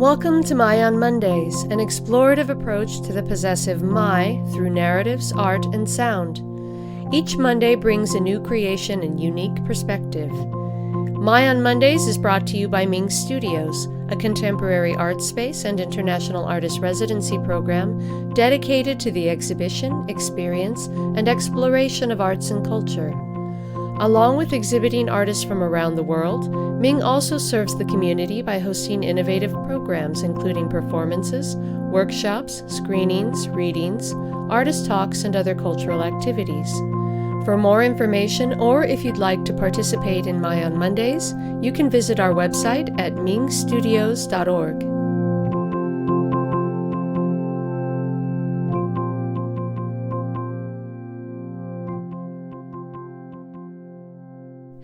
Welcome to My on Mondays, an explorative approach to the possessive my through narratives, art, and sound. Each Monday brings a new creation and unique perspective. My on Mondays is brought to you by MING Studios, a contemporary art space and international artist residency program dedicated to the exhibition, experience, and exploration of arts and culture. Along with exhibiting artists from around the world, MING also serves the community by hosting innovative programs including performances, workshops, screenings, readings, artist talks, and other cultural activities. For more information, or if you'd like to participate in My on Mondays, you can visit our website at mingstudios.org.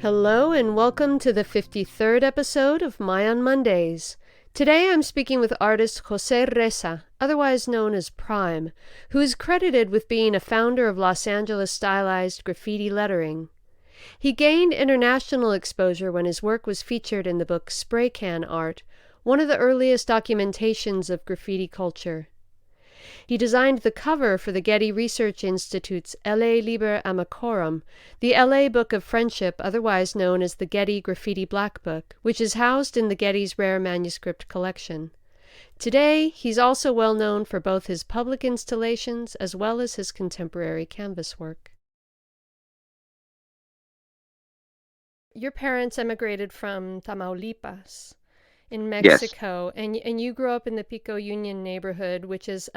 Hello and welcome to the 53rd episode of My on Mondays. Today I'm speaking with artist Jose Reza, otherwise known as Prime, who is credited with being a founder of Los Angeles stylized graffiti lettering. He gained international exposure when his work was featured in the book Spraycan Art, one of the earliest documentations of graffiti culture. He designed the cover for the Getty Research Institute's Liber Amicorum, the LA Book of Friendship, otherwise known as the Getty Graffiti Black Book, which is housed in the Getty's rare manuscript collection. Today, he's also well known for both his public installations as well as his contemporary canvas work. Your parents emigrated from Tamaulipas in Mexico, Yes. and you grew up in the Pico Union neighborhood, which is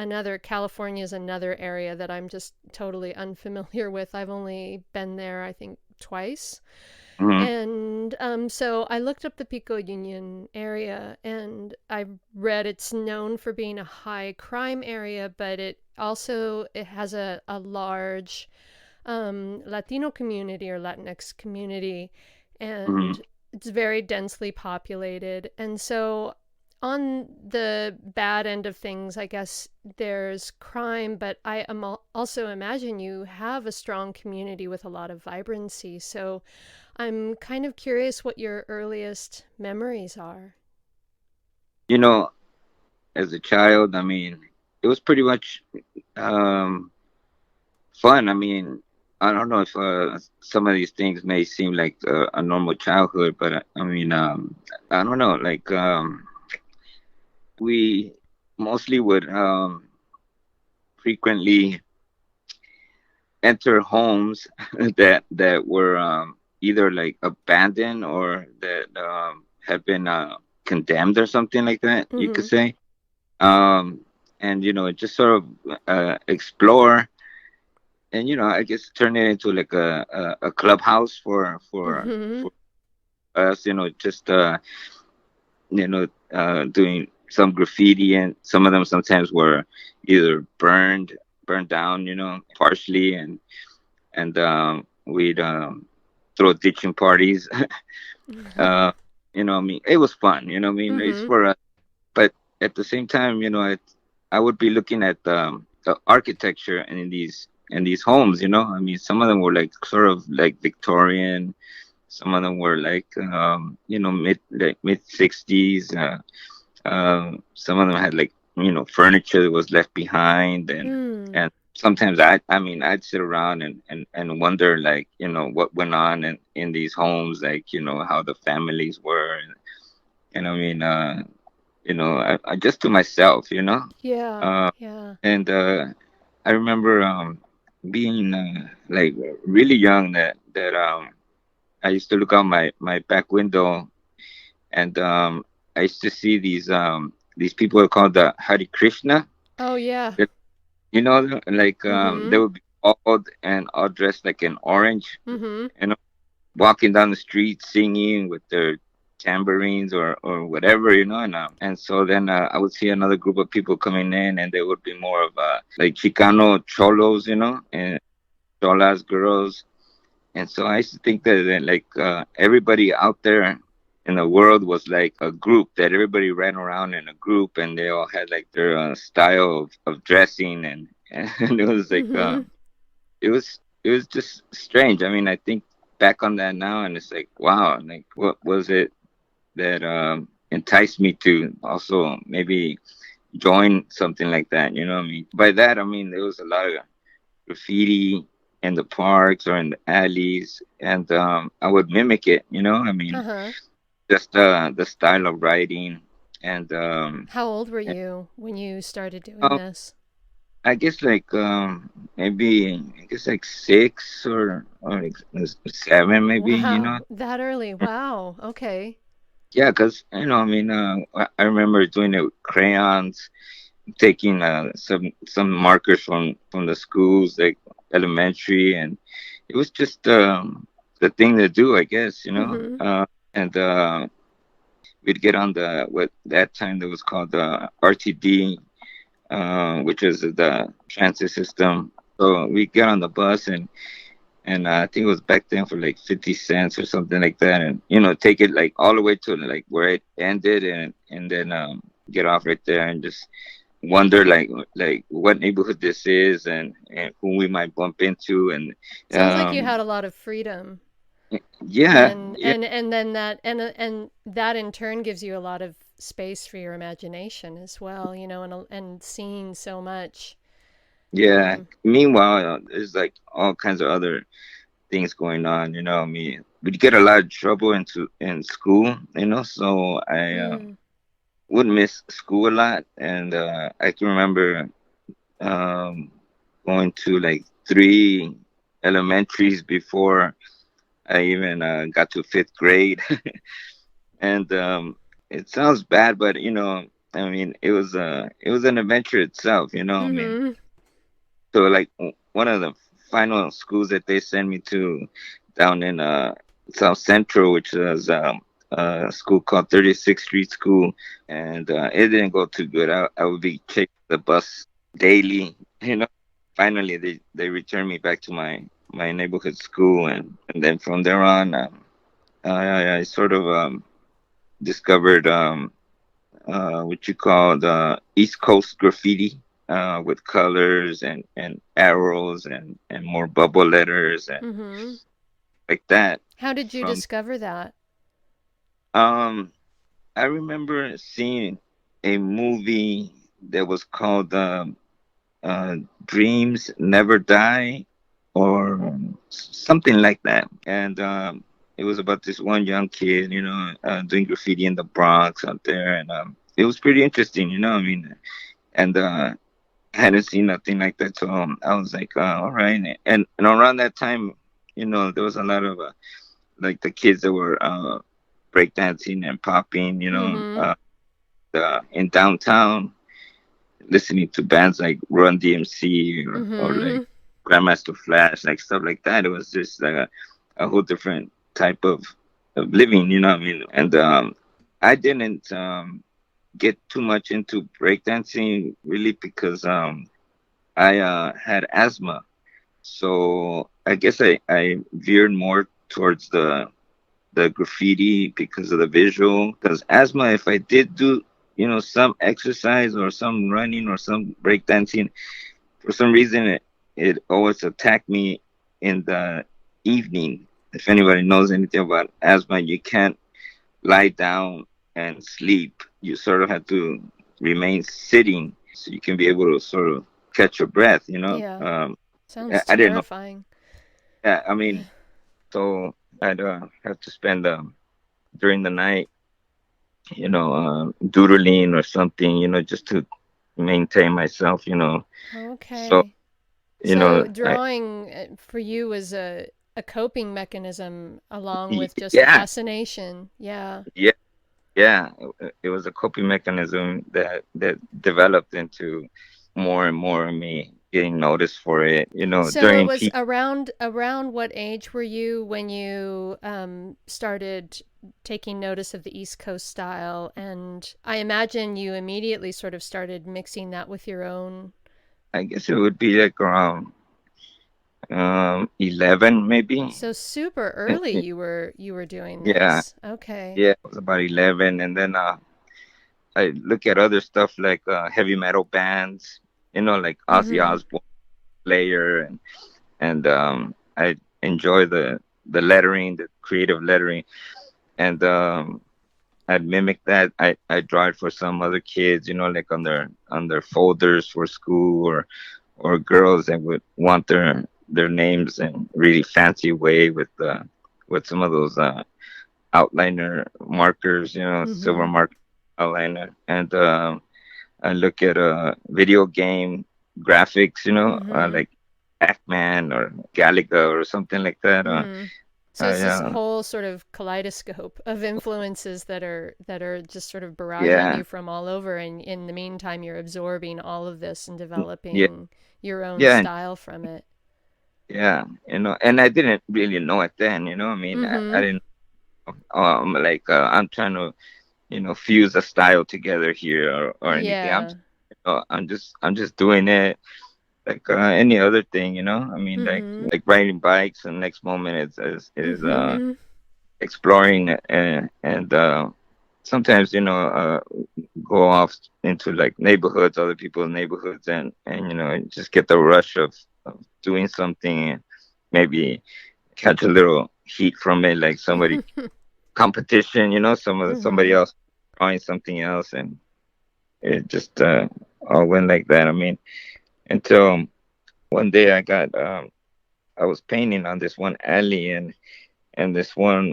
California's another area that I'm just totally unfamiliar with. I've only been there, I think, twice. hmm And so I looked up the Pico Union area, and I read it's known for being a high crime area, but it has a large Latino community or Latinx community, hmm and it's very densely populated. And so on the bad end of things, I guess there's crime, but also imagine you have a strong community with a lot of vibrancy. So I'm kind of curious what your earliest memories are. You know, as a child, it was pretty much um, fun. I don't know if some of these things may seem like a normal childhood, but I don't know. We mostly would frequently enter homes that were either like abandoned or that had been condemned or something like that, you could Mm-hmm. say. um, and just sort of explore, and I guess turn it into like a clubhouse Mm-hmm. for us. Just doing some graffiti, and some of them sometimes were either burned down, partially, and we'd throw ditching parties. It was fun. It's Mm-hmm. for us, but at the same time, I would be looking at the architecture in these homes. Some of them were like sort of like Victorian. Some of them were like mid 60s. Some of them had like furniture that was left behind, Mm. and sometimes I'd sit around and wonder, like, what went on in these homes, like, how the families were, and I just to myself, Yeah. uh, Yeah. and I remember being like really young, that I used to look out my back window, and I used to see these people called the Hare Krishna. Oh, yeah. That, like they Mm-hmm. would be all dressed like in orange, Mm-hmm. you know, walking down the street singing with their tambourines or whatever, and so then I would see another group of people coming in, and they would be more of like Chicano cholos, and cholas girls. And so I used to think that like everybody out there in the world was like a group, that everybody ran around in a group, and they all had like their style of dressing, and it was like Mm-hmm. it was just strange. I think back on that now, and it's like, wow, like what was it that enticed me to also maybe join something like that. You know what I mean? By that I mean there was a lot of graffiti in the parks or in the alleys, and I would mimic it. You know, I mean, Uh-huh. just the style of writing, and How old were and, you when you started doing um, this? I guess like maybe I guess like six or like seven maybe. You Wow, know, that early. Wow. Okay. yeah, because you know, I mean, I remember doing it with crayons, taking some markers from the schools like elementary, and it was just the thing to do, I guess, you know. Mm-hmm. And we'd get on the what that time that was called the RTD, which was the transit system. So we get on the bus, and I think it was back then for like 50 cents or something like that, and you know, take it like all the way to like where it ended, and then get off right there and just wonder like what neighborhood this is, and who we might bump into, and Sounds like you um had a lot of freedom. yeah, And yeah, and then and that in turn gives you a lot of space for your imagination as well, you know, and seeing so much. yeah. Um, Meanwhile, there's like all kinds of other things going on, you know. I mean, we'd get a lot of trouble in school, you know, so I mm, would miss school a lot, and I can remember um going to like three elementaries before I even got to fifth grade. And it sounds bad, but you know, I mean, it was an adventure itself, you know. I mean, mm-hmm. so like one of the final schools that they sent me to down in South Central, which was a school called 36th Street School, and it didn't go too good. I would be taking the bus daily, you know. Finally, they returned me back to my neighborhood school, and then from there on, I sort of discovered what you call the East Coast graffiti, with colors and arrows and more bubble letters and Mm-hmm. like that. How did you From discover that? um, I remember seeing a movie that was called uh, Dreams Never Die, or something like that, and it was about this one young kid, you know, doing graffiti in the Bronx out there, and it was pretty interesting, you know. I mean, and I hadn't seen nothing like that, so I was like, all right. And around that time, you know, there was a lot of like the kids that were breakdancing and popping, you know, Mm-hmm. in downtown, listening to bands like Run DMC or like Mm-hmm. Grandmaster Flash, like stuff like that. It was just like a whole different type of living, you know what I mean? And I didn't get too much into breakdancing really because I had asthma. So I guess I veered more towards the graffiti because of the visual. Because asthma, if I did do, you know, some exercise or some running or some breakdancing, for some reason it always attacked me in the evening. If anybody knows anything about asthma, you can't lie down and sleep. You sort of have to remain sitting so you can be able to sort of catch your breath, you know. Yeah. Sounds I didn't know. terrifying. Yeah, I mean, so I'd have to spend during the night, you know, doodling or something, you know, just to maintain myself, you know. So, Okay. you know, So drawing for you was a coping mechanism along with just a yeah, fascination. Yeah. yeah, yeah. It was a coping mechanism that developed into more and more of me getting noticed for it, you know, So it during was peak. around what age were you when you started taking notice of the East Coast style? And I imagine you immediately sort of started mixing that with your own. I guess it would be like around 11 maybe. So super early you were doing Yeah, this. Okay. yeah, it was about 11. And then I look at other stuff like heavy metal bands, you know, like Ozzy Mm-hmm. Osbourne, Slayer, and I enjoy the lettering, the creative lettering, and I'd mimic that. I draw it for some other kids, like on their folders for school, or girls that would want their names in really fancy way with some of those outliner markers, silver Mm-hmm. mark outliner. And I look at video game graphics, Mm-hmm. like Pac-Man or Galaga or something like that. Mm-hmm. So it's this I whole sort of kaleidoscope of influences that are just sort of barraging Yeah, you from all over, and in the meantime, you're absorbing all of this and yeah, developing your own yeah, style from it. yeah. And I didn't really know it then. I mean, I Mm-hmm. didn't. Like I'm trying to, fuse a style together here, or anything. Yeah. I'm just doing it like any other thing. I mean, Mm-hmm. like riding bikes, and next moment is Mm-hmm. exploring, and sometimes go off into like neighborhoods, other people's neighborhoods, and just get the rush of doing something, and maybe catch a little heat from it, like somebody competition, somebody Mm-hmm. else drawing something else, and it just all went like that. I mean, until one day I was painting on this one alley, and this one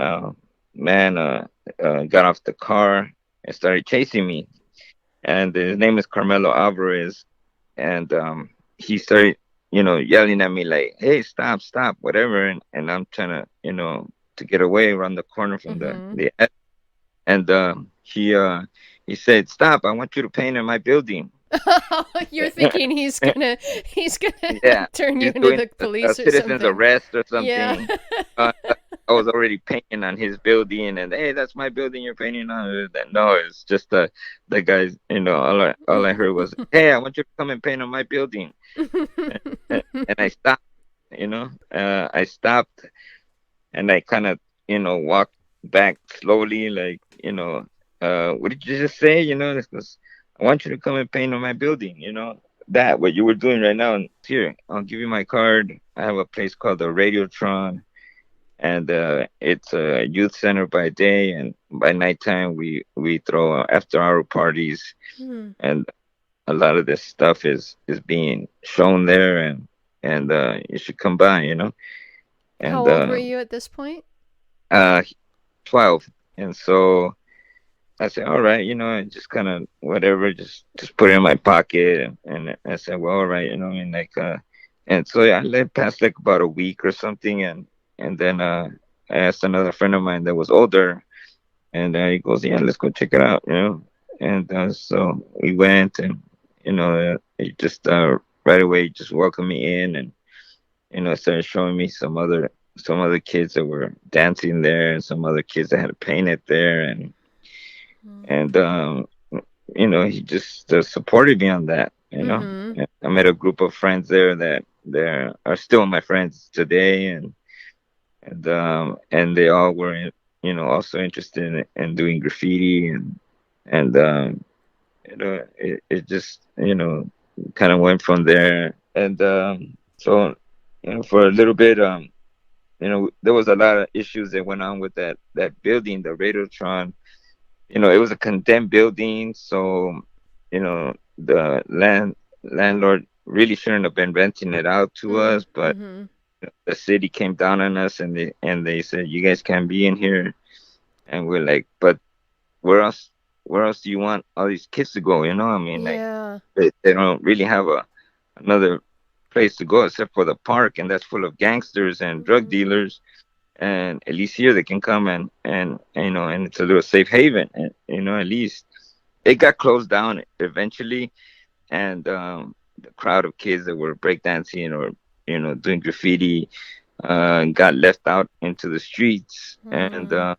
man got off the car and started chasing me, and his name is Carmelo Alvarez, and he started yelling at me like, "Hey, stop, stop, whatever," and I'm trying to to get away around the corner from Mm-hmm. the and he said, "Stop! I want you to paint in my building." You're thinking he's gonna Yeah, turn you he's into doing the a police or citizen's something. arrest or Yeah. something. I was already painting on his building, and hey, that's my building you're painting on. No, it's just the guys. All I heard was, "Hey, I want you to come and paint on my building," and I stopped. I stopped, and I kind of walked back slowly, like what did you just say? Because I want you to come and paint on my building. That what you were doing right now. And here, I'll give you my card. I have a place called the Radiotron, and it's a youth center by day, and by nighttime we throw after hour parties, Hmm. and a lot of this stuff is being shown there, and you should come by. How And old were you at this point? uh 12. And so I said, all right, and just kind of whatever, just put it in my pocket, and I said, well, all right, I mean, like and so yeah, I let it pass like about a week or something, and then I asked another friend of mine that was older, and he goes, yeah, let's go check it out, and so we went, and he just right away just welcomed me in, and started showing me some other kids that were dancing there, and some other kids that had painted there, and he just supported me on that. Mm-hmm. And I met a group of friends there that are still my friends today, and they all were also interested in doing graffiti, and it just kind of went from there, and so for a little bit, there was a lot of issues that went on with that building, the Radiotron. It was a condemned building, so the landlord really shouldn't have been renting it out to us, but Mm-hmm. the city came down on us, and they said, you guys can't be in here, and we're like, but where else where else do you want all these kids to go? I mean, like, Yeah. they don't really have another place to go except for the park, and that's full of gangsters and drug Mm-hmm. dealers, and at least here they can come, and it's a little safe haven, and at least it got closed down eventually, and the crowd of kids that were breakdancing or doing graffiti got left out into the streets, and Mm-hmm.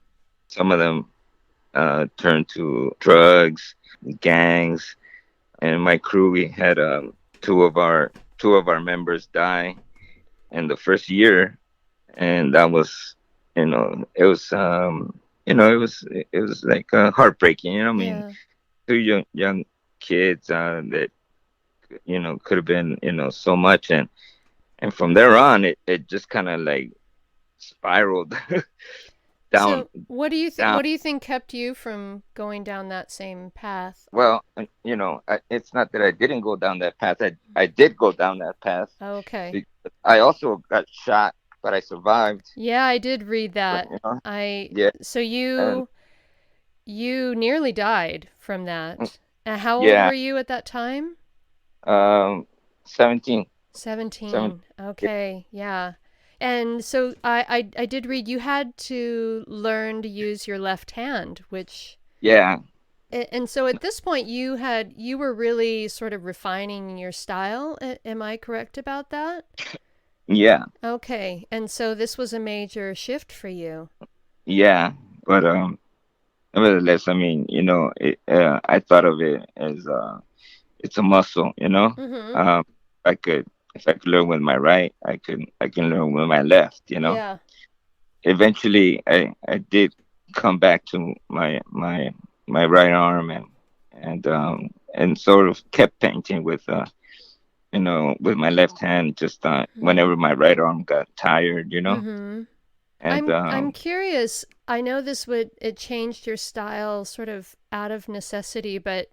some of them turned to drugs, gangs, and my crew, we had two of our members die in the first year, and that was it was like heartbreaking. I mean, Yeah. two young kids that could have been so much, and from there on it just kind of like spiraled down, So, what do you think? down. What do you think kept you from going down that same path? Well, it's not that I didn't go down that path. I did go down that path. Okay. I also got shot, but I survived. Yeah, I did read But that. I yeah, so and you nearly died from that. How old yeah, were you at that time? um, 17, 17. 17. Okay, yeah. And so I did read you had to learn to use your left hand, which Yeah, and so at this point you were really sort of refining your style. Am I correct about that? yeah, Okay. And so this was a major shift for you. yeah. But nevertheless, I mean, I thought of it as it's a muscle. Mhm. Um, I could if I could learn with my right, I can learn with my left. Yeah. Eventually, I did come back to my right arm and sort of kept painting with my left hand, just whenever Mhm. my right arm got tired. Mhm. And I'm curious. I know this would it changed your style sort of out of necessity, but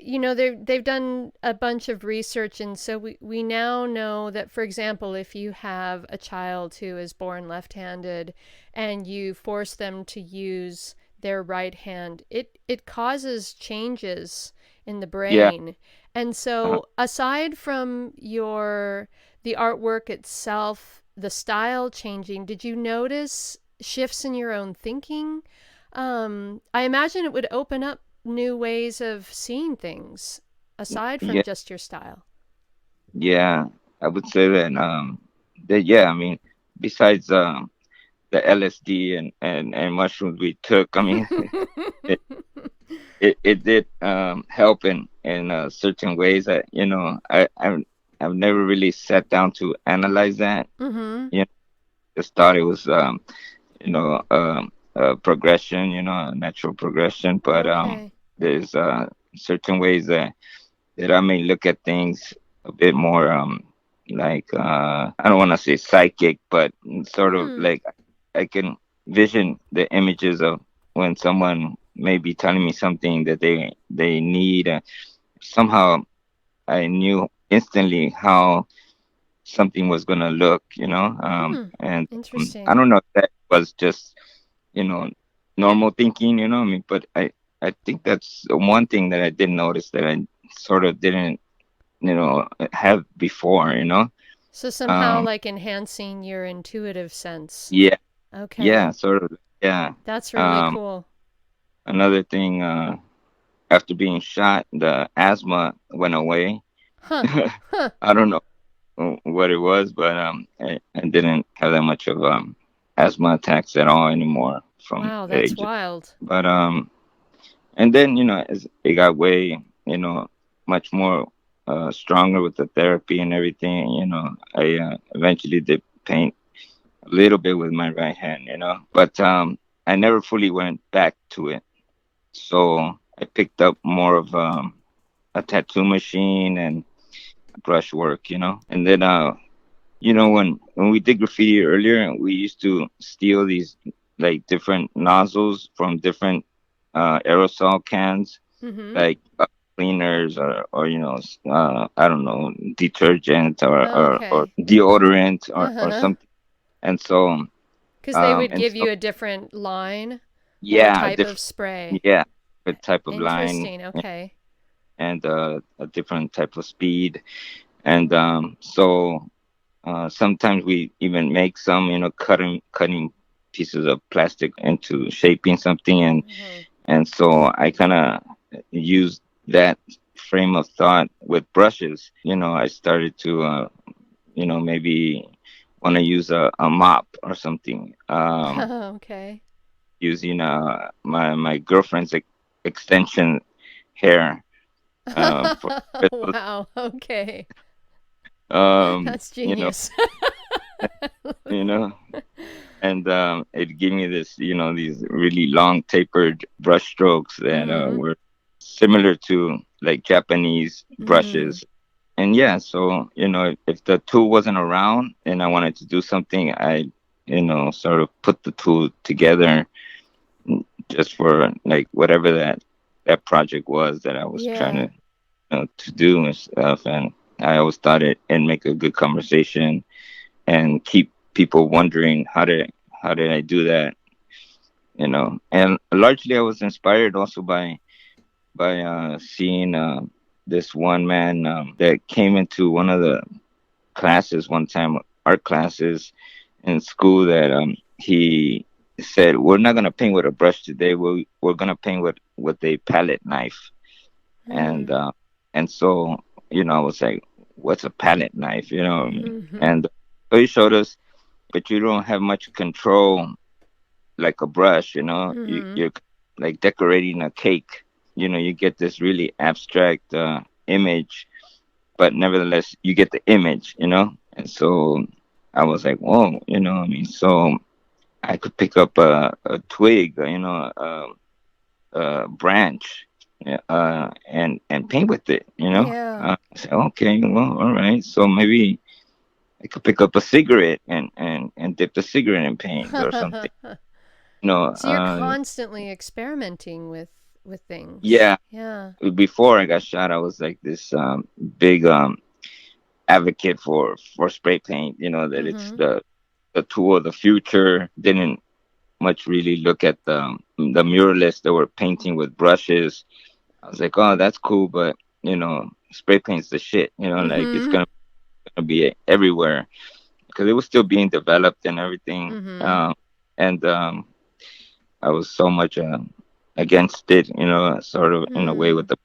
they've done a bunch of research, and so we now know that, for example, if you have a child who is born left-handed and you force them to use their right hand, it causes changes in the yeah, brain. And uh, so aside from the artwork itself, the style changing, did you notice shifts in your own thinking? I imagine it would open up new ways of seeing things aside from yeah, just your style. yeah. I would say that yeah. I mean, besides the LSD and mushrooms we took, I mean, it did help in certain ways that I've never really sat down to analyze that. Mm-hmm. You know, just thought it was a progression, a natural progression. But Okay. there's certain ways that I may look at things a bit more like I don't want to say psychic, but sort of Hmm. like I can vision the images of when someone may be telling me something that they need. Somehow I knew instantly how something was gonna look. Hmm. And I Interesting. don't know if that was just you know normal thinking. I mean, but I think that's the one thing that I did notice that I sort of didn't have before. So somehow Um, like enhancing your intuitive sense. yeah, yeah, Okay. sort of, yeah. That's really Um, cool. Another thing, after being shot, the asthma went away. Huh. Huh. I don't know what it was, but I didn't have that much of asthma attacks at all anymore from Wow, the that's age. wild. But and then as it got way much more stronger with the therapy and everything. I eventually did paint a little bit with my right hand. But I never fully went back to it. So I picked up more of a tattoo machine and brushwork. And then when we did graffiti earlier, we used to steal these like different nozzles from different aerosol cans, Mm-hmm. like cleaners or I don't know, detergent or Okay. deodorant or Uh-huh. something. And so Because they would and give so you a different line or yeah, type of spray. yeah, a type of line Interesting. Okay. and a different type of speed. And so sometimes we even make some, cutting pieces of plastic into shaping something, Mm-hmm. and so I kind of used that frame of thought with brushes. I started to, maybe want to use a mop or something, Okay. using my girlfriend's extension hair for crystals. Wow. Okay. Um, That's you know, genius. you know, and it gave me these really long tapered brush strokes that Mm-hmm. were similar to like Japanese Mm-hmm. brushes. And yeah, so if the tool wasn't around and I wanted to do something, I sort of put the two together just for like whatever that project was that I was trying Yeah. to do and stuff. And I always thought it'd make a good conversation and keep people wondering how did I do that, And largely I was inspired also by seeing this one man that came into one of the classes one time, art classes in school, that he said, "We're not gonna paint with a brush today. We're gonna paint with a palette knife." And Mm. so I was like, "What's a palette knife?" Mm-hmm. And so he showed us, but you don't have much control like a brush. Mm-hmm. You're like decorating a cake. You get this really abstract image, but nevertheless you get the image. And so I was like, whoa, so I could pick up a twig, a branch, and paint with it. Yeah. I said, okay, well, all right, so maybe I could pick up a cigarette and dip the cigarette in paint or something. you know So you're uh constantly experimenting with things. yeah, Yeah. before I got shot I was like this big advocate for spray paint, that it's Mm-hmm. the tool of the future. Didn't much really look at the muralists that were painting with brushes. I was like, oh, that's cool, but spray paint's the shit. Like it's Mm-hmm. gonna be everywhere because it was still being developed and everything. Mm-hmm. And I was so much against it, sort of in a way Mm. with the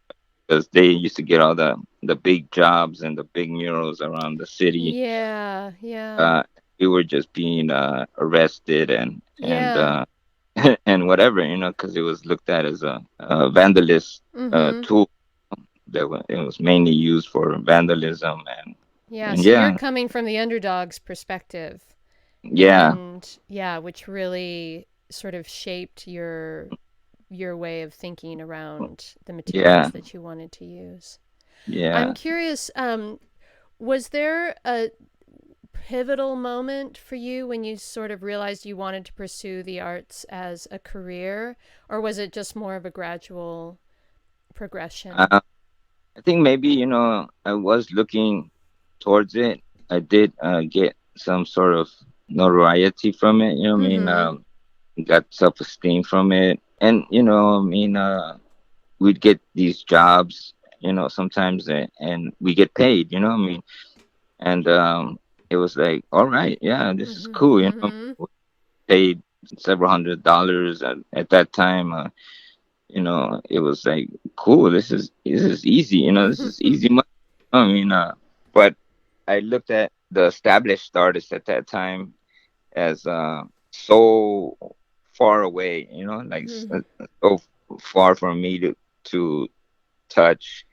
because they used to get all the big jobs and the big murals around the city. Yeah. Yeah. Uh, we were just being arrested and Yeah. and whatever, because it was looked at as a vandalist Mm-hmm. tool it was mainly used for vandalism Yeah. and So you're yeah, coming from the underdog's perspective, yeah, and yeah, which really sort of shaped your way of thinking around the materials yeah, that you wanted to use. I'm yeah. curious, was there a pivotal moment for you when you sort of realized you wanted to pursue the arts as a career, or was it just more of a gradual progression? Uh, I think maybe I was looking towards it. I did get some sort of notoriety from it. Mm-hmm. Got self-esteem from it, and we'd get these jobs, sometimes, and we get paid. And it was like, all right, yeah, this is cool. Mm-hmm. We paid several $100s at that time. It was like, cool. This is easy. This is easy money. I mean, but I looked at the established artists at that time as so far away. Like so far from me to touch,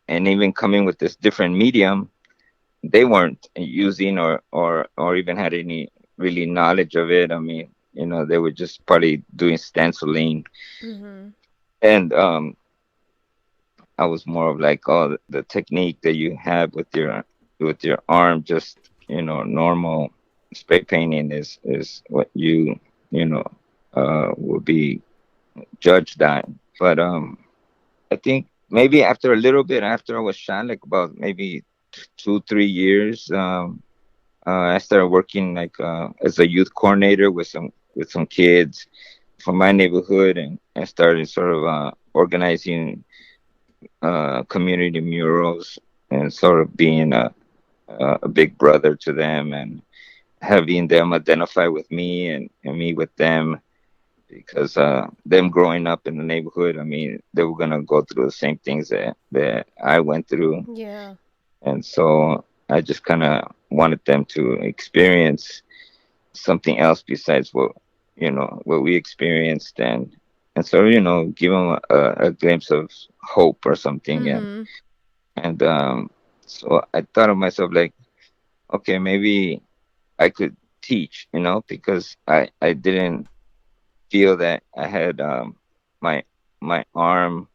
and even coming with this different medium, they weren't using or even had any really knowledge of it. I mean, they were just probably doing stenciling, Mm-hmm. and I was more of like, oh, the technique that you have with your arm, just normal spray painting is what you know will be judged on. But I think maybe after a little bit after I was shot, like about maybe 2-3 years, I started working like as a youth coordinator with some kids from my neighborhood, and started sort of organizing community murals and sort of being a big brother to them, and having them identify with me and me with them, because them growing up in the neighborhood, I mean, they were gonna go through the same things that I went through, Yeah. and so I just kind of wanted them to experience something else besides what we experienced, and so give them a glimpse of hope or something, Mm-hmm. and so I thought of myself like, okay, maybe I could teach, because I didn't feel that I had my my arm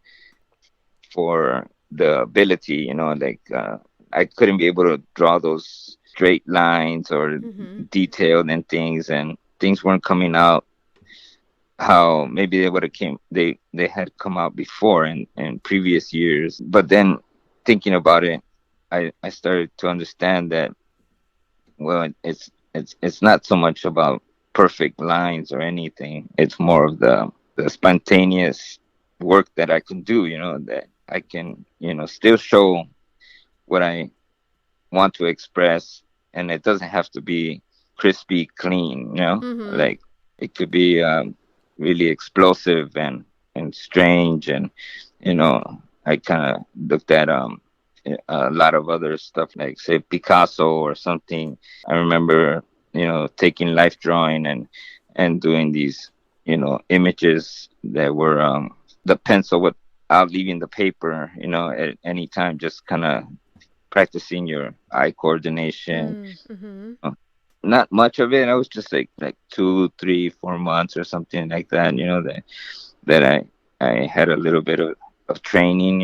for the ability, like I couldn't be able to draw those straight lines or Mm-hmm. detailed and things, things weren't coming out how maybe they would have came they had come out before in previous years. But then thinking about it, I started to understand that, well, it's not so much about perfect lines or anything. It's more of the spontaneous work that I can do, that I can, still show what I want to express, and it doesn't have to be crispy clean, Mm-hmm. like it could be really explosive and strange. And I kind of looked at a lot of other stuff, like say Picasso or something. I remember taking life drawing and doing these images that were the pencil without leaving the paper, at any time, just kind of practicing your eye coordination. Mm-hmm. Uh, Not much of it. I was just like 2, 3, 4 months or something like that. That I had a little bit of training.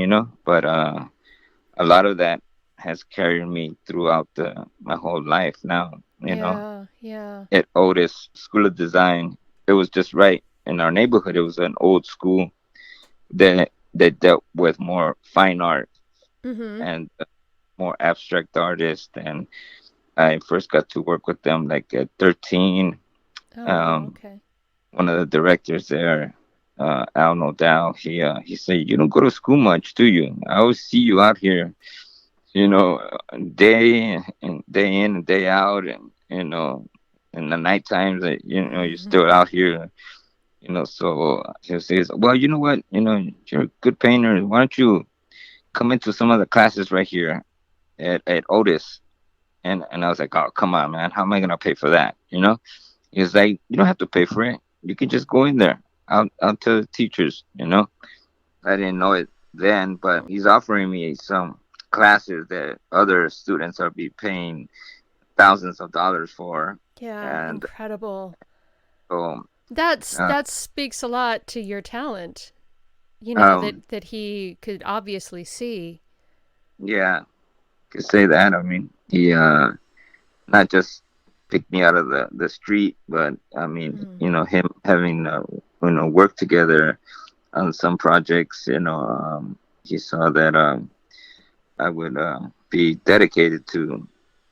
But a lot of that has carried me throughout my whole life now. Yeah, yeah. At Otis School of Design, it was just right in our neighborhood. It was an old school that dealt with more fine art Mm-hmm. and more abstract artists. And I first got to work with them like at 13. Oh, wow. Um, Okay. One of the directors there, Al Nodal, he said, "You don't go to school much, do you? I always see you out here, day and day in and day out, and in the night times that you're still out here." So he says, "Well, you know what? You're a good painter. Why don't you come into some of the classes right here at Otis?" And I was like, "Oh, come on, man. How am I gonna pay for that?" He's like, "You don't have to pay for it. You can just go in there. I'll tell the teachers." I didn't know it then, but he's offering me some classes that other students are be paying thousands of dollars for. Yeah, And incredible. so, uh, That speaks a lot to your talent. um, That he could obviously see. yeah, could say that. I mean, he not just picked me out of the street, but I mean, Mm. him having worked together on some projects. He saw that I would be dedicated to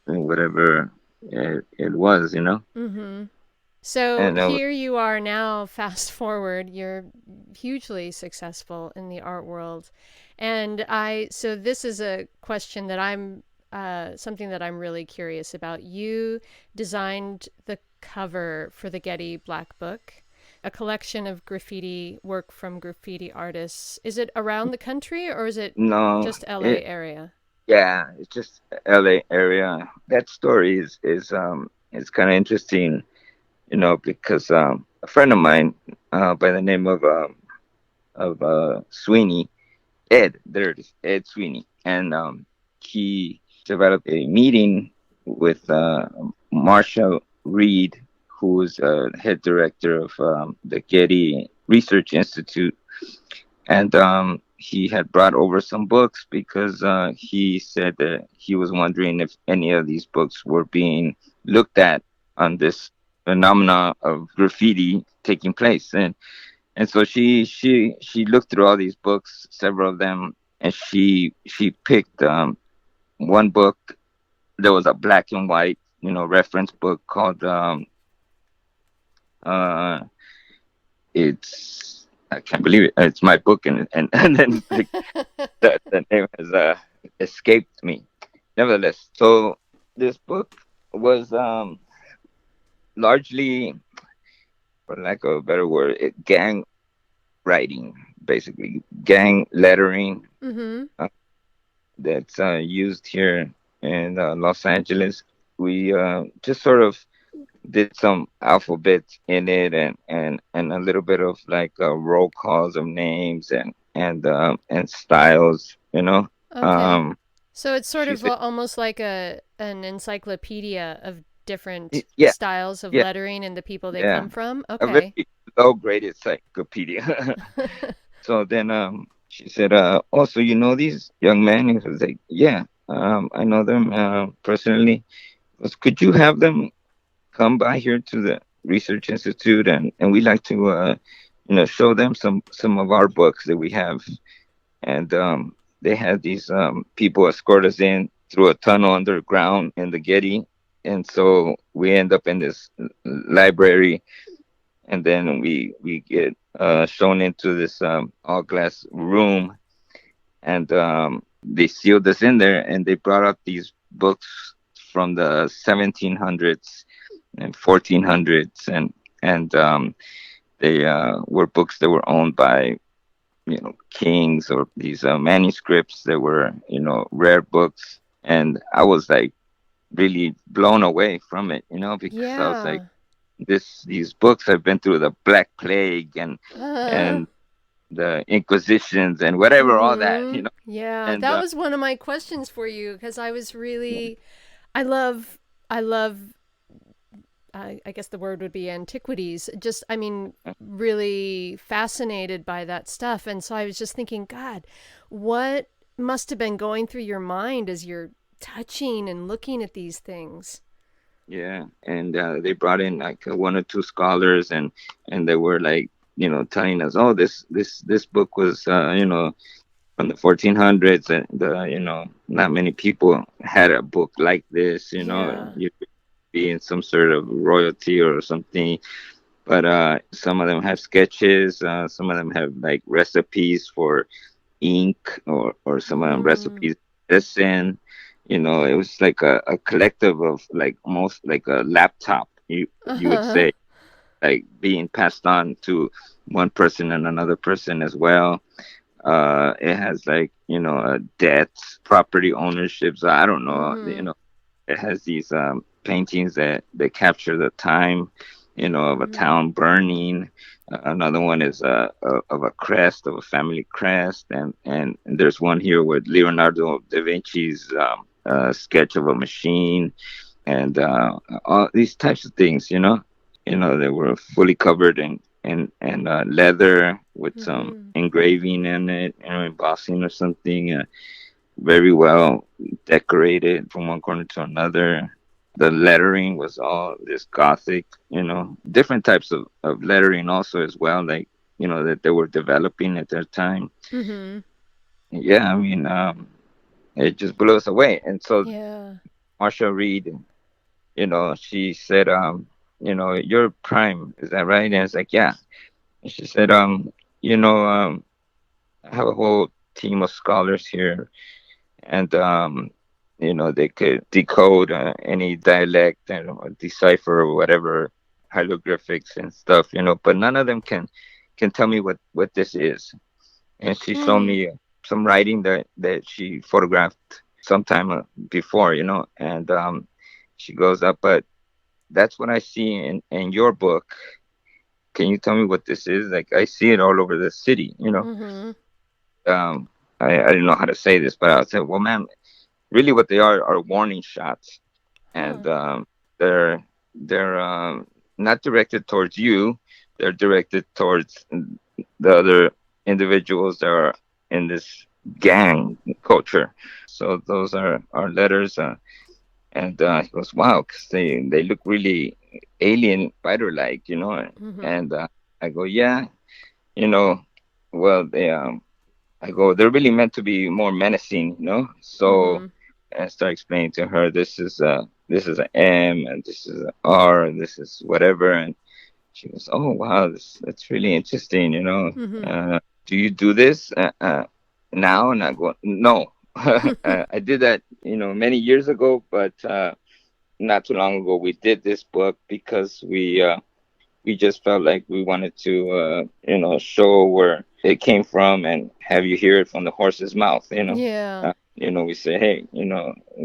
whatever it was. Mm-hmm. So And here you are now, fast forward, you're hugely successful in the art world. So this is a question that something that I'm really curious about. You designed the cover for the Getty Black Book, a collection of graffiti work from graffiti artists. Is it around the country or is it no, just LA area? yeah, it's just LA area. That story is kind of interesting, because a friend of mine by the name of Sweeney, Ed, there it is, Ed Sweeney, and he developed a meeting with Marshall Reed, who is head director of the Getty Research Institute, and he had brought over some books because he said that he was wondering if any of these books were being looked at on this phenomena of graffiti taking place. And so she looked through all these books, several of them, and she picked one book. There was a black and white, reference book called uh, it's I can't believe it. It's my book, and then like, the name has escaped me. Nevertheless, so this book was largely, for lack of a better word, gang writing, basically gang lettering Mm-hmm. uh, that's used here in Los Angeles. We just sort of did some alphabets in it, and a little bit of like roll calls of names and styles. Okay. So it's sort She of said, almost like an encyclopedia of different yeah, styles of yeah, lettering and the people they yeah, come from. a very Okay. low graded encyclopedia. So then she said, also, these young men? He was like, yeah, I know them personally. Could you have them come by here to research institute, and we like to show them some of our books that we have. And they had these people escort us in through a tunnel underground in the Getty, and so we end up in this library, and then we get shown into this all glass room, and they sealed us in there, and they brought out these books from the 1700s and 1400s, and they were books that were owned by kings, or these manuscripts that were rare books. And I was like really blown away from it, because I was like, Yeah. these books have been through the Black Plague Uh, and the Inquisitions and whatever, all that, yeah, and that was one of my questions for you because I was really, I love, I love, I guess the word would be antiquities. Just, I mean, really fascinated by that stuff. And so I was just thinking, God, what must have been going through your mind as you're touching and looking at these things? yeah, and they brought in like one or two scholars, and they were like telling us, oh, this book was from the 1400s, and not many people had a book like this. Yeah. You could be in some sort of royalty or something, but some of them have sketches, some of them have like recipes for ink, or some of them Mm. recipes medicine. It was like a collective of like almost like a laptop, you would Uh-huh. say, like being passed on to one person and another person as well. It has like debts, property ownerships. I don't know. Mm-hmm. It has these paintings that capture the time, of a Mm-hmm. town burning. Another one is of a crest, of a family crest, and there's one here with Leonardo da Vinci's sketch of a machine, and all these types of things. They were fully covered in leather with some Mm-hmm. engraving in it, embossing or something. Very well decorated from one corner to another. The lettering was all this Gothic, different types of lettering also as well, like, that they were developing at that time. Mm-hmm. Yeah, I mean, it just blew us away. And so Yeah. Marsha Reed, she said, you're Prime, is that right? And it's like, yeah. And she said, you know, um, I have a whole team of scholars here, and they could decode any dialect and decipher or whatever hieroglyphics and stuff, but none of them can tell me what this is. And she showed Hmm. me some writing that she photographed sometime before, and she goes up, but that's what I see in your book. Can you tell me what this is? Like, I see it all over the city. Mm-hmm. um I didn't know how to say this, but I said, well, ma'am, really what they are warning shots, Huh. and they're not directed towards you. They're directed towards the other individuals that are in this gang culture. So those are letters, and he goes, wow, because they look really alien fighter like, Mm-hmm. and I go, yeah, you know well, they I go, they're really meant to be more menacing. So Mm-hmm. I start explaining to her, this is an M, and this is an R, and this is whatever. And she goes, oh wow, that's really interesting. Mm-hmm. Do you do this now? And I go, no. I did that many years ago, but not too long ago we did this book because we just felt like we wanted to show where it came from and have you hear it from the horse's mouth. Yeah. We say, hey,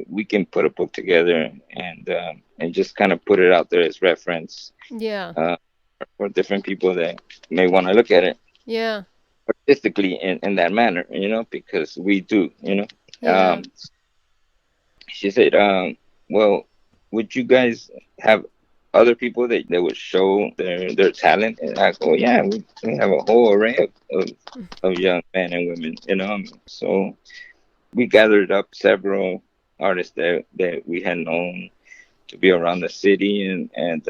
we can put a book together and just kind of put it out there as reference Yeah. uh, for different people that may want to look at it Yeah. artistically in that manner, because we do. Yeah. She said, well, would you guys have other people that would show their talent? And I go, yeah, we have a whole array of young men and women. So we gathered up several artists that we had known to be around the city, and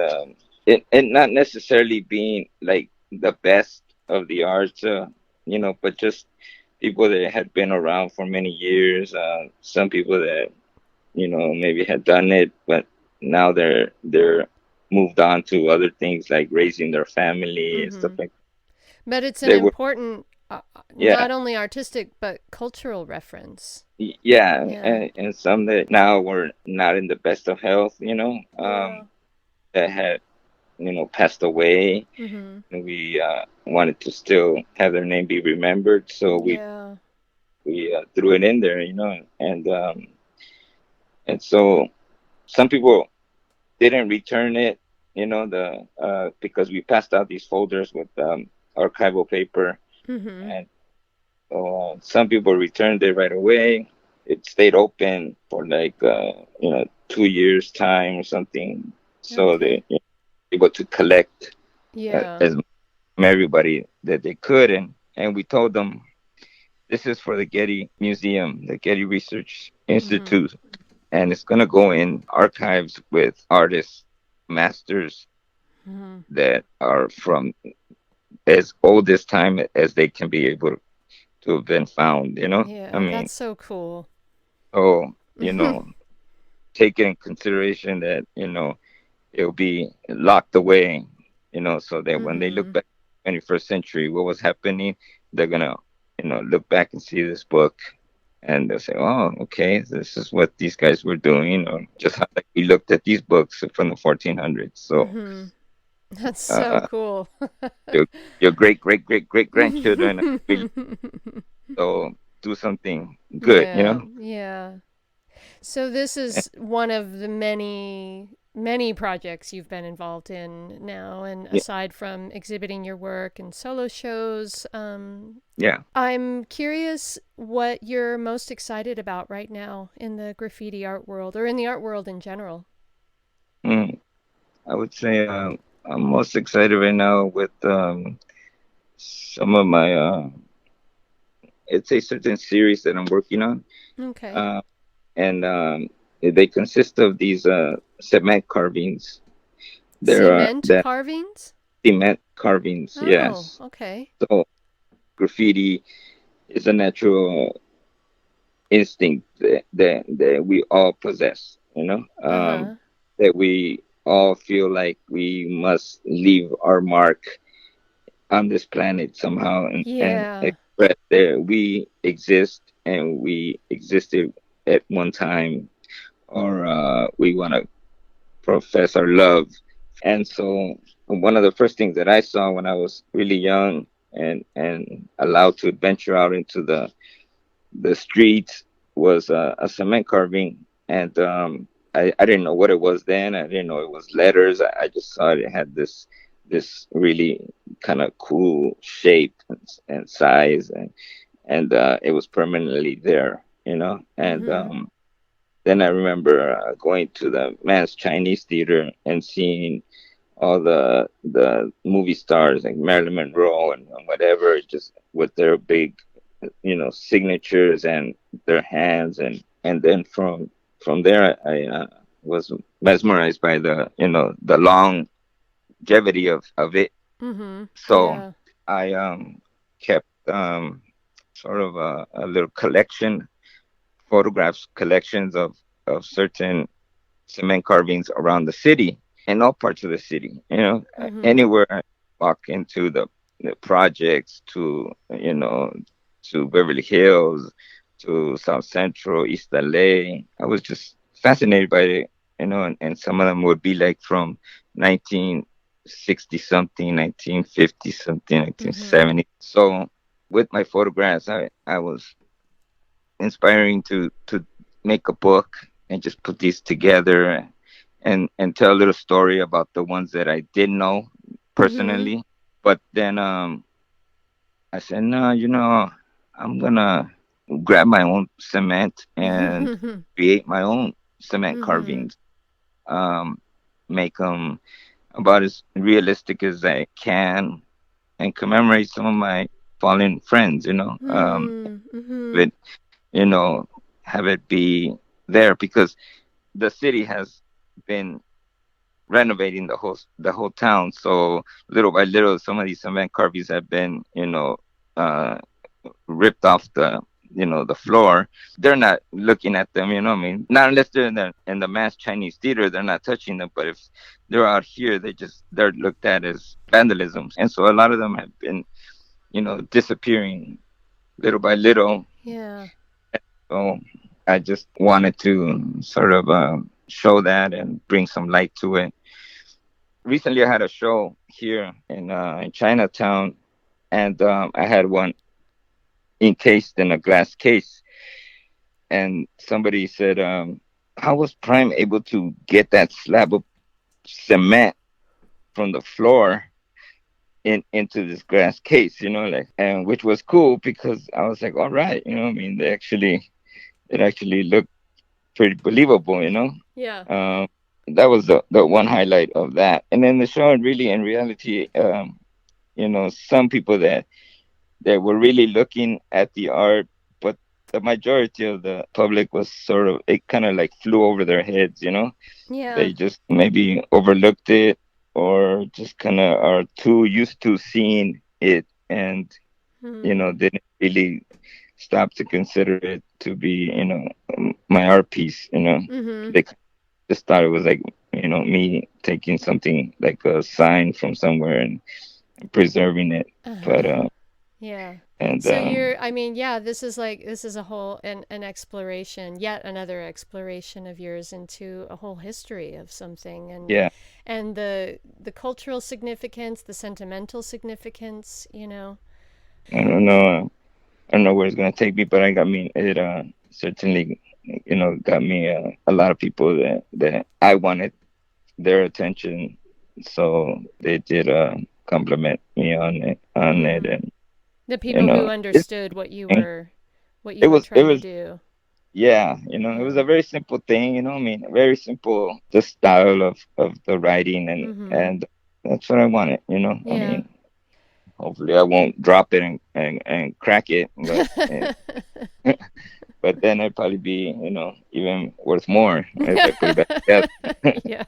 it not necessarily being like the best of the arts, but just people that had been around for many years. Some people that maybe had done it, but now they're moved on to other things like raising their family and stuff Mm-hmm. like that. But it's an They were, important, yeah, not only artistic but cultural reference. yeah, Yeah. and some that now were not in the best of health, Yeah. that had passed away. Mm-hmm. And we wanted to still have their name be remembered, so Yeah. we threw it in there, and so some people didn't return it, the because we passed out these folders with archival paper, Mm-hmm. and so some people returned it right away. It stayed open for like 2 years time or something, so Okay. they able to collect Yeah. as from everybody that they could, and we told them this is for the Getty Museum, the Getty Research Mm-hmm. Institute, and it's going to go in archives with artists, masters Mm-hmm. that are from as old as time as they can be able to have been found. I Yeah, mean, that's so cool. so Mm-hmm. take it in consideration that it'll be locked away, so that when they look Mm-hmm. back 21st century, what was happening, they're gonna look back and see this book, and they'll say, "Oh, okay, this is what these guys were doing," or just how like we looked at these books from the 1400s. So, Mm-hmm. That's so uh, cool. your great great great great grandchildren will so do something good, Yeah, yeah. So this is one of the many, many projects you've been involved in now, and Yeah, aside from exhibiting your work and solo shows, yeah. I'm curious what you're most excited about right now in the graffiti art world or in the art world in general. Mm, I would say I'm most excited right now with some of my it's a certain series that I'm working on, Okay. uh, and they consist of these cement carvings. There are Cement that carvings? cement carvings, Oh, yes. okay. So graffiti is a natural instinct that we all possess, Uh huh. that we all feel like we must leave our mark on this planet somehow, and Yeah. express that we exist and we existed at one time, or we want to profess our love. And so one of the first things that I saw when I was really young and allowed to venture out into the streets was a cement carving, and I didn't know what it was then. I didn't know it was letters. I just saw it had this really kind of cool shape and size, and it was permanently there, and Mm-hmm. then I remember going to the Man's Chinese Theater and seeing all the movie stars like Marilyn Monroe and whatever, just with their big, signatures and their hands, and then from there I was mesmerized by the longevity of it. Mm-hmm. So Yeah. I kept sort of a little collection, photographs collections of certain cement carvings around the city, in all parts of the city. Mm-hmm. Anywhere I walk into the projects, to Beverly Hills, to South Central, East LA. I was just fascinated by it, and some of them would be like from 1960 something, 1950 something, Mm-hmm. 1970. So with my photographs, I was inspiring to make a book and just put these together and tell a little story about the ones that I didn't know Mm-hmm. personally. But then I said, no, I'm gonna grab my own cement and Mm-hmm. create my own cement Mm-hmm. carvings. Um, make them about as realistic as I can and commemorate some of my fallen friends. Mm-hmm. But you know, have it be there because the city has been renovating the whole town. So little by little, some of these cement carvings have been, uh, ripped off the floor. They're not looking at them, I mean, not unless they're in the mass Chinese theater, they're not touching them. But if they're out here, they're looked at as vandalism. And so a lot of them have been, disappearing little by little. Yeah. So I just wanted to sort of show that and bring some light to it. Recently, I had a show here in Chinatown, and I had one encased in a glass case. And somebody said, "How was Prime able to get that slab of cement from the floor into this glass case?" Like, and which was cool because I was like, "All right, I mean, it actually looked pretty believable." Yeah. That was the one highlight of that. And then the show, really, in reality, some people that were really looking at the art, but the majority of the public was sort of, it kind of like flew over their heads. Yeah. They just maybe overlooked it, or just kind of are too used to seeing it, and didn't really stop to consider it to be my art piece. They just thought it was like me taking something like a sign from somewhere and preserving it. But yeah. and So this is a whole an exploration, yet another exploration of yours into a whole history of something, and yeah, and the cultural significance, the sentimental significance. I don't know. I don't know where it's gonna take me, but it certainly got me a lot of people that I wanted their attention, so they did compliment me on it. And the people who understood what you were trying to do. Yeah, it was a very simple thing. I mean, very simple, the style of the writing, and that's what I wanted. Yeah. I mean, hopefully I won't drop it and crack it, but but then it'd probably be even worth more if I put it back together. Yeah.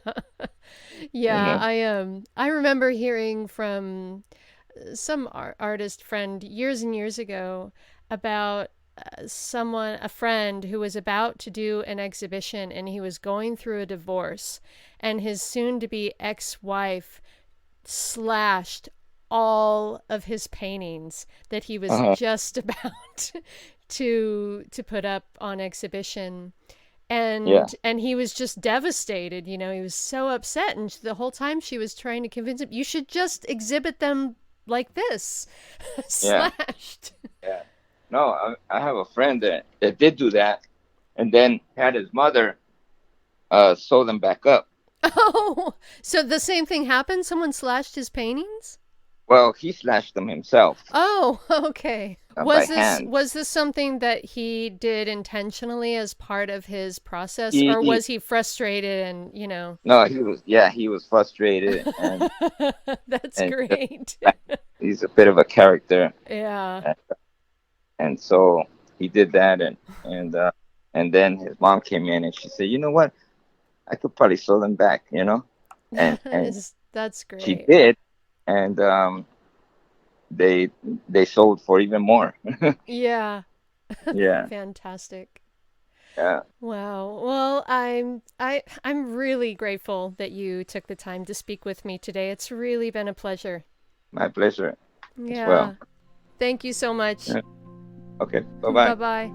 Yeah, I remember hearing from some artist friend years and years ago about a friend who was about to do an exhibition, and he was going through a divorce, and his soon-to-be ex-wife slashed all of his paintings that he was just about to put up on exhibition. And he was just devastated. He was so upset, and the whole time she was trying to convince him, you should just exhibit them like this. Slashed. Yeah. No, I have a friend that did do that, and then had his mother sew them back up. Oh, so the same thing happened? Someone slashed his paintings? Well, he slashed them himself. Oh, okay. By hand. Was this something that he did intentionally as part of his process, or was he frustrated and No, he was frustrated, and that's great. He's a bit of a character. Yeah. And so he did that, and then his mom came in and she said, "You know what? I could probably sew them back, And that's great. She did, and they sold for even more. Yeah. Yeah. Fantastic. Yeah. Wow. Well, I'm really grateful that you took the time to speak with me today. It's really been a pleasure. My pleasure. Yeah. As well. Thank you so much. Yeah. Okay. Bye-bye. Bye-bye.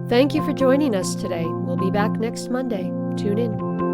Thank you for joining us today. We'll be back next Monday. Tune in.